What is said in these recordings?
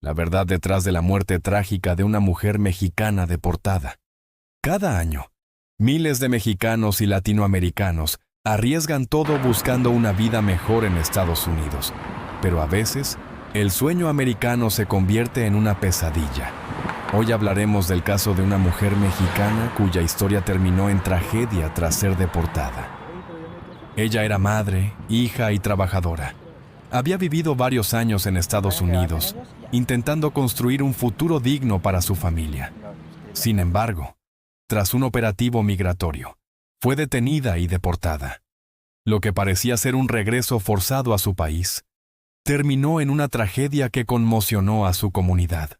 la verdad detrás de la muerte trágica de una mujer mexicana deportada. Cada año, miles de mexicanos y latinoamericanos arriesgan todo buscando una vida mejor en Estados Unidos, pero a veces, el sueño americano se convierte en una pesadilla. Hoy hablaremos del caso de una mujer mexicana cuya historia terminó en tragedia tras ser deportada. Ella era madre, hija y trabajadora. Había vivido varios años en Estados Unidos, intentando construir un futuro digno para su familia. Sin embargo, tras un operativo migratorio, fue detenida y deportada. Lo que parecía ser un regreso forzado a su país, terminó en una tragedia que conmocionó a su comunidad.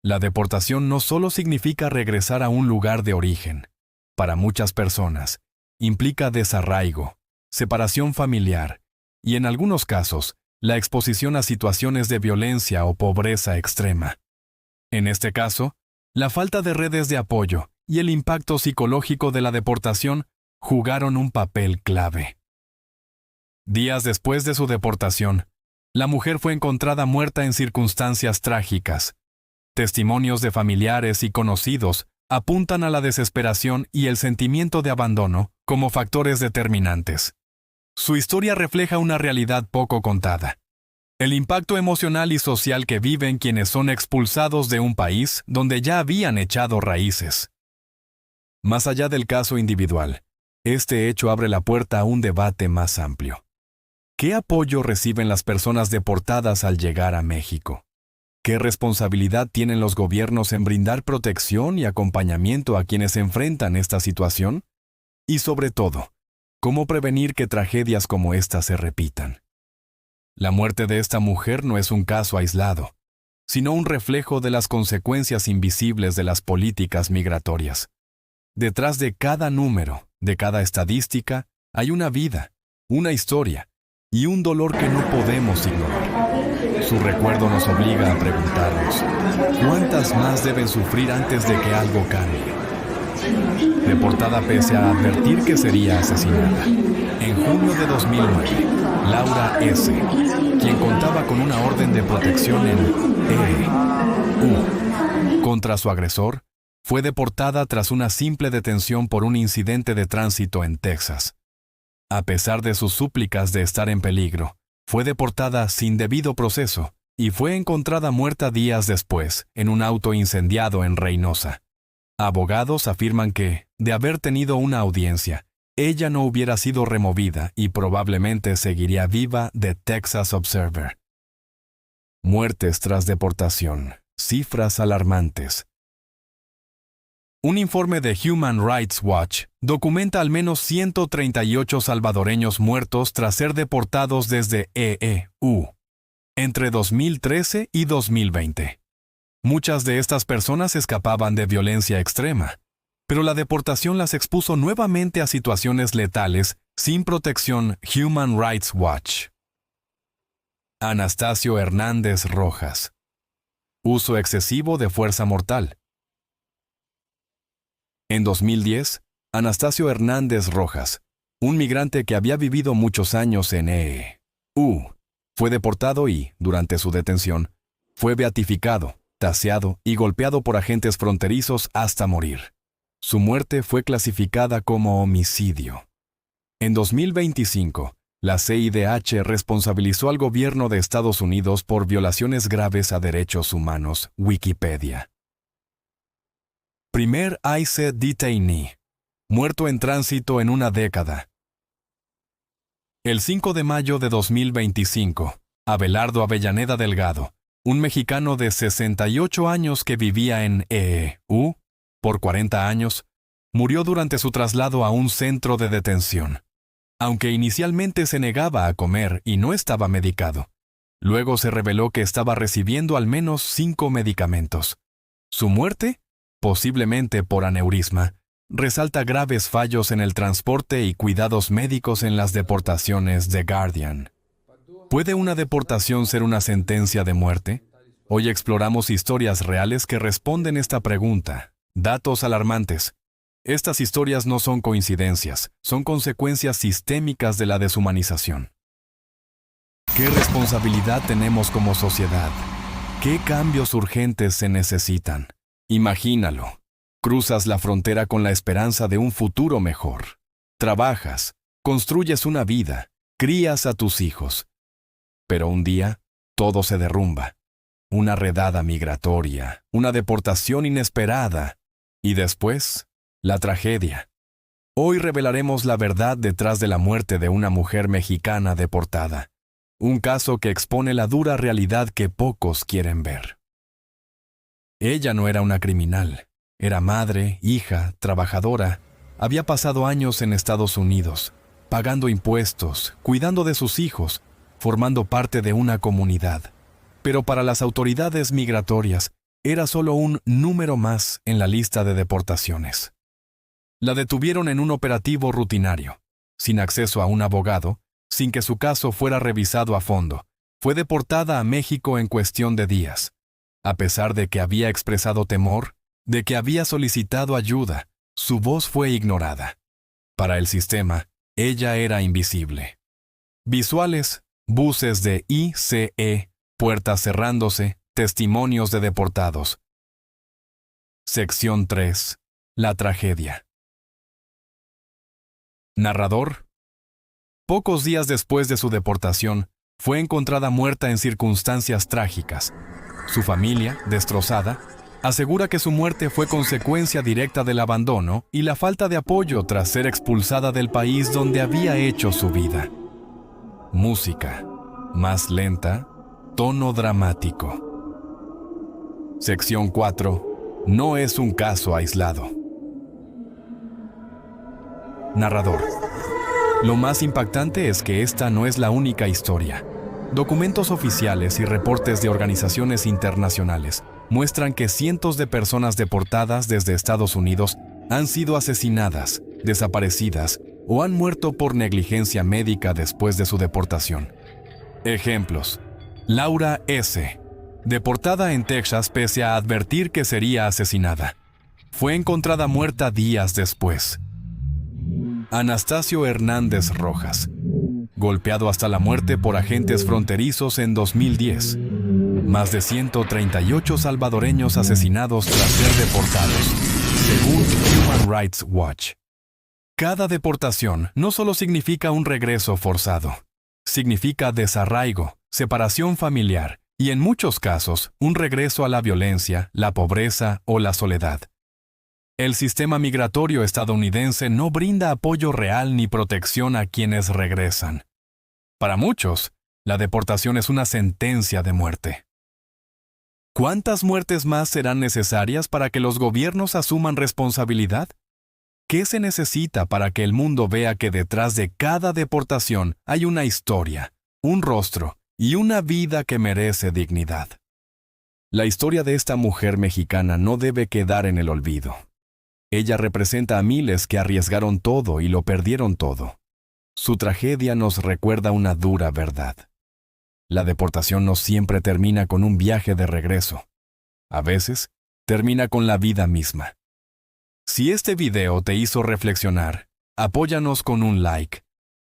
La deportación no solo significa regresar a un lugar de origen. Para muchas personas, implica desarraigo, separación familiar y, en algunos casos, la exposición a situaciones de violencia o pobreza extrema. En este caso, la falta de redes de apoyo y el impacto psicológico de la deportación jugaron un papel clave. Días después de su deportación, la mujer fue encontrada muerta en circunstancias trágicas. Testimonios de familiares y conocidos apuntan a la desesperación y el sentimiento de abandono como factores determinantes. Su historia refleja una realidad poco contada: el impacto emocional y social que viven quienes son expulsados de un país donde ya habían echado raíces. Más allá del caso individual, este hecho abre la puerta a un debate más amplio. ¿Qué apoyo reciben las personas deportadas al llegar a México? ¿Qué responsabilidad tienen los gobiernos en brindar protección y acompañamiento a quienes enfrentan esta situación? Y sobre todo, ¿cómo prevenir que tragedias como esta se repitan? La muerte de esta mujer no es un caso aislado, sino un reflejo de las consecuencias invisibles de las políticas migratorias. Detrás de cada número, de cada estadística, hay una vida, una historia y un dolor que no podemos ignorar. Su recuerdo nos obliga a preguntarnos, ¿cuántas más deben sufrir antes de que algo cambie? Deportada pese a advertir que sería asesinada, en junio de 2009, Laura S., quien contaba con una orden de protección en E.U. contra su agresor, fue deportada tras una simple detención por un incidente de tránsito en Texas. A pesar de sus súplicas de estar en peligro, fue deportada sin debido proceso y fue encontrada muerta días después en un auto incendiado en Reynosa. Abogados afirman que, de haber tenido una audiencia, ella no hubiera sido removida y probablemente seguiría viva de Texas Observer. Muertes tras deportación. Cifras alarmantes. Un informe de Human Rights Watch documenta al menos 138 salvadoreños muertos tras ser deportados desde E.U. entre 2013 y 2020. Muchas de estas personas escapaban de violencia extrema, pero la deportación las expuso nuevamente a situaciones letales sin protección. Human Rights Watch. Anastasio Hernández Rojas. Uso excesivo de fuerza mortal. En 2010, Anastasio Hernández Rojas, un migrante que había vivido muchos años en E.U., fue deportado y, durante su detención, fue beatificado, taseado y golpeado por agentes fronterizos hasta morir. Su muerte fue clasificada como homicidio. En 2025, la CIDH responsabilizó al gobierno de Estados Unidos por violaciones graves a derechos humanos. Wikipedia. Primer ICE detainee, muerto en tránsito en una década. El 5 de mayo de 2025, Abelardo Avellaneda Delgado, un mexicano de 68 años que vivía en E.U. por 40 años, murió durante su traslado a un centro de detención. Aunque inicialmente se negaba a comer y no estaba medicado, luego se reveló que estaba recibiendo al menos 5 medicamentos. Su muerte, posiblemente por aneurisma, resalta graves fallos en el transporte y cuidados médicos en las deportaciones. The Guardian. ¿Puede una deportación ser una sentencia de muerte? Hoy exploramos historias reales que responden esta pregunta. Datos alarmantes. Estas historias no son coincidencias, son consecuencias sistémicas de la deshumanización. ¿Qué responsabilidad tenemos como sociedad? ¿Qué cambios urgentes se necesitan? Imagínalo. Cruzas la frontera con la esperanza de un futuro mejor. Trabajas, construyes una vida, crías a tus hijos. Pero un día, todo se derrumba. Una redada migratoria, una deportación inesperada. Y después, la tragedia. Hoy revelaremos la verdad detrás de la muerte de una mujer mexicana deportada. Un caso que expone la dura realidad que pocos quieren ver. Ella no era una criminal. Era madre, hija, trabajadora. Había pasado años en Estados Unidos, pagando impuestos, cuidando de sus hijos, formando parte de una comunidad. Pero para las autoridades migratorias, era solo un número más en la lista de deportaciones. La detuvieron en un operativo rutinario, sin acceso a un abogado, sin que su caso fuera revisado a fondo. Fue deportada a México en cuestión de días. A pesar de que había expresado temor, de que había solicitado ayuda, su voz fue ignorada. Para el sistema, ella era invisible. Visuales, buses de ICE, puertas cerrándose, testimonios de deportados. Sección 3. La tragedia. Narrador. Pocos días después de su deportación, fue encontrada muerta en circunstancias trágicas. Su familia, destrozada, asegura que su muerte fue consecuencia directa del abandono y la falta de apoyo tras ser expulsada del país donde había hecho su vida. Música, más lenta, tono dramático. Sección 4. No es un caso aislado. Narrador. Lo más impactante es que esta no es la única historia. Documentos oficiales y reportes de organizaciones internacionales muestran que cientos de personas deportadas desde Estados Unidos han sido asesinadas, desaparecidas o han muerto por negligencia médica después de su deportación. Ejemplos. Laura S., deportada en Texas pese a advertir que sería asesinada. Fue encontrada muerta días después. Anastasio Hernández Rojas, golpeado hasta la muerte por agentes fronterizos en 2010. Más de 138 salvadoreños asesinados tras ser deportados, según Human Rights Watch. Cada deportación no solo significa un regreso forzado, significa desarraigo, separación familiar y en muchos casos un regreso a la violencia, la pobreza o la soledad. El sistema migratorio estadounidense no brinda apoyo real ni protección a quienes regresan. Para muchos, la deportación es una sentencia de muerte. ¿Cuántas muertes más serán necesarias para que los gobiernos asuman responsabilidad? ¿Qué se necesita para que el mundo vea que detrás de cada deportación hay una historia, un rostro y una vida que merece dignidad? La historia de esta mujer mexicana no debe quedar en el olvido. Ella representa a miles que arriesgaron todo y lo perdieron todo. Su tragedia nos recuerda una dura verdad. La deportación no siempre termina con un viaje de regreso. A veces, termina con la vida misma. Si este video te hizo reflexionar, apóyanos con un like.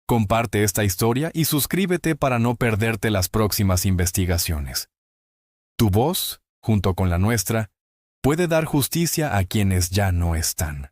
Comparte esta historia y suscríbete para no perderte las próximas investigaciones. Tu voz, junto con la nuestra, puede dar justicia a quienes ya no están.